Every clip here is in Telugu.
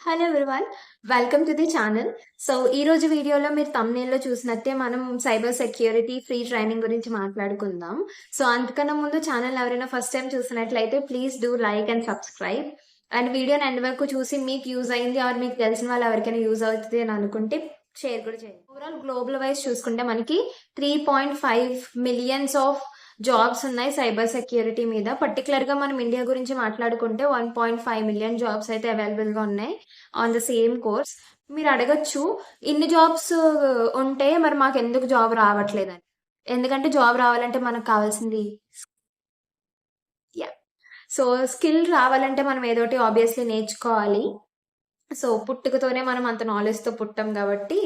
Hello everyone. Welcome to the channel. So, ఈరోజు వీడియోలో మీరు థంబ్‌నెయిల్‌లో చూసినట్టే మనం సైబర్ సెక్యూరిటీ ఫ్రీ ట్రైనింగ్ గురించి మాట్లాడుకుందాం. సో, అంతకన్నా ముందు ఛానల్ ఎవరైనా ఫస్ట్ టైమ్ చూసినట్లయితే please do like and subscribe. And వీడియోని ఎండ్ వరకు చూసి మీకు యూజ్ అయింది ఆర్ మీకు తెలిసిన వాళ్ళు ఎవరికైనా యూజ్ అవుతది అని అనుకుంటే షేర్ కూడా చేయండి. ఓవరాల్ గ్లోబల్ వైస్ చూసుకుంటే మనకి 3.5 మిలియన్స్ ఆఫ్ జాబ్స్ ఉన్నాయి సైబర్ సెక్యూరిటీ మీద. పర్టికులర్‌గా మనం ఇండియా గురించి మాట్లాడుకుంటే 1.5 మిలియన్ జాబ్స్ అయితే అవైలబుల్‌గా ఉన్నాయి ఆన్ ద సేమ్ కోర్స్. మీరు అడగొచ్చు, ఇన్ని జాబ్స్ ఉంటే మరి మాకెందుకు జాబ్ రావట్లేదని. ఎందుకంటే జాబ్ రావాలంటే మనకు కావాల్సింది యాహ్! సో, స్కిల్ రావాలంటే మనం ఏదోటి ఆబ్వియస్‌లీ నేర్చుకోవాలి. సో, పుట్టుకతోనే మనం అంత నాలెడ్జ్‌తో పుట్టం గాబట్టి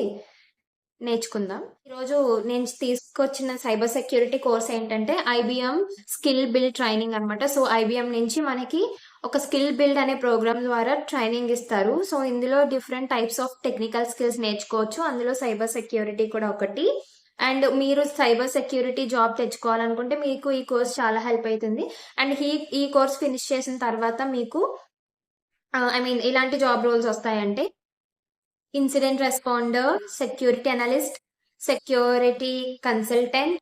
నేర్చుకుందాం. ఈరోజు నేను తీసుకొచ్చిన సైబర్ సెక్యూరిటీ కోర్స్ ఏంటంటే ఐబీఎం స్కిల్ బిల్డ్ ట్రైనింగ్ అనమాట. సో, ఐబీఎం నుంచి మనకి ఒక స్కిల్ బిల్డ్ అనే ప్రోగ్రామ్ ద్వారా ట్రైనింగ్ ఇస్తారు. సో, ఇందులో different types of technical skills నేర్చుకోవచ్చు. అందులో సైబర్ సెక్యూరిటీ కూడా ఒకటి. అండ్ మీరు సైబర్ సెక్యూరిటీ జాబ్ తెచ్చుకోవాలనుకుంటే మీకు ఈ కోర్స్ చాలా హెల్ప్ అయితుంది. అండ్ ఈ కోర్స్ ఫినిష్ చేసిన తర్వాత మీకు ఇలాంటి జాబ్ రోల్స్ వస్తాయంటే incident responder, security analyst, security consultant,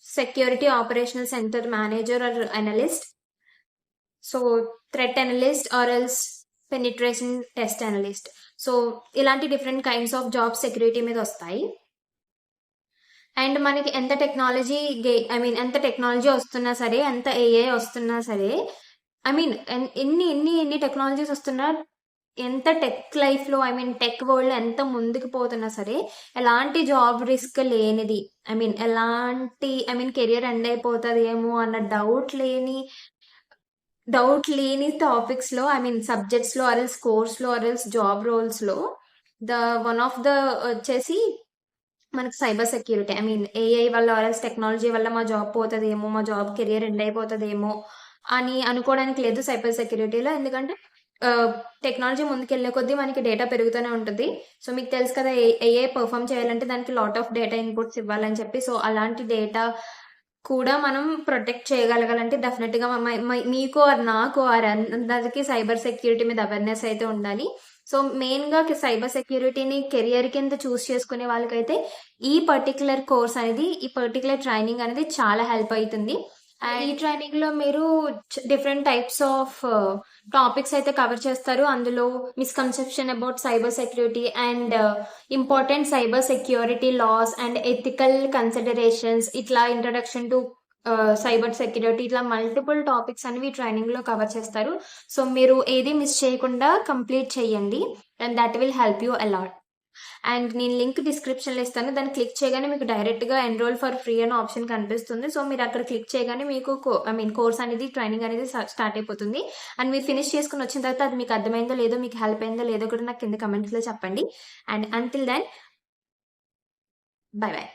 security operational centre manager or analyst, so threat analyst or else penetration test analyst. So ఇలాంటి different kinds of job security మీద వస్తాయి. అండ్ మనకి ఎంత టెక్నాలజీ వస్తున్నా సరే, ఎంత ఏఐ వస్తున్నా సరే, ఎన్ని టెక్నాలజీస్ వస్తున్నా, ఎంత టెక్ లైఫ్‌లో టెక్ వరల్డ్‌లో ఎంత ముందుకు పోతున్నా సరే, ఎలాంటి జాబ్ రిస్క్ లేనిది, కెరియర్ ఎండ్ అయిపోతదేమో అన్న డౌట్ లేని టాపిక్స్‌లో, సబ్జెక్ట్స్‌లో ఆర్ ఎల్స్ కోర్స్‌లో ఆర్ ఎల్స్ జాబ్ రోల్స్‌లో వన్ ఆఫ్ ద వచ్చేసి మనకు సైబర్ సెక్యూరిటీ. ఏఐ వల్ల ఆర్ ఎల్స్ టెక్నాలజీ వల్ల మా జాబ్ పోతదేమో, మా జాబ్ కెరియర్ ఎండ్ అయిపోతదేమో అని అనుకోవడానికి లేదు సైబర్ సెక్యూరిటీలో. ఎందుకంటే టెక్నాలజీ ముందుకెళ్ళే కొద్దీ మనకి డేటా పెరుగుతూనే ఉంటది. సో, మీకు తెలుసు కదా, ఏఐ పెర్ఫార్మ్ చేయాలంటే దానికి లాట్ ఆఫ్ డేటా ఇన్‌పుట్స్ ఇవ్వాలని చెప్పి. సో, అలాంటి డేటా కూడా మనం ప్రొటెక్ట్ చేయగలగాలంటే డెఫినెట్‌గా మీకు ఆర్ నాకు ఆర్ అందరికి సైబర్ సెక్యూరిటీ మీద అవేర్‌నెస్ అయితే ఉండాలి. సో, మెయిన్‌గా సైబర్ సెక్యూరిటీని కెరియర్ కింద చూస్ చేసుకునే వాళ్ళకైతే ఈ పర్టిక్యులర్ కోర్స్ అనేది, ఈ పర్టిక్యులర్ ట్రైనింగ్ అనేది చాలా హెల్ప్ అయితుంది. అండ్ ఈ ట్రైనింగ్‌లో మీరు డిఫరెంట్ టైప్స్ ఆఫ్ టాపిక్స్ అయితే కవర్ చేస్తారు. అందులో misconception about cyber security and important cyber security laws and ethical considerations, ఇట్లా ఇంట్రడక్షన్ టు సైబర్ సెక్యూరిటీ, ఇట్లా మల్టిపుల్ టాపిక్స్ అనేవి ట్రైనింగ్‌లో కవర్ చేస్తారు. సో, మీరు ఏది మిస్ చేయకుండా కంప్లీట్ చేయండి. And that will help you a lot. And నేను లింక్ డిస్క్రిప్షన్‌లో ఇస్తాను. దాన్ని క్లిక్ చేయగానే మీకు డైరెక్ట్‌గా ఎన్రోల్ ఫర్ ఫ్రీ అనే ఆప్షన్ కనిపిస్తుంది. సో, మీరు అక్కడ క్లిక్ చేయగానే మీకు కోర్స్ అనేది, ట్రైనింగ్ అనేది స్టార్ట్ అయిపోతుంది. అండ్ మీరు ఫినిష్ చేసుకొని వచ్చిన తర్వాత అది మీకు అర్థమైందో లేదో, మీకు హెల్ప్ అయిందో లేదో కూడా నాకు కింద కమెంట్స్‌లో చెప్పండి. And until then bye by.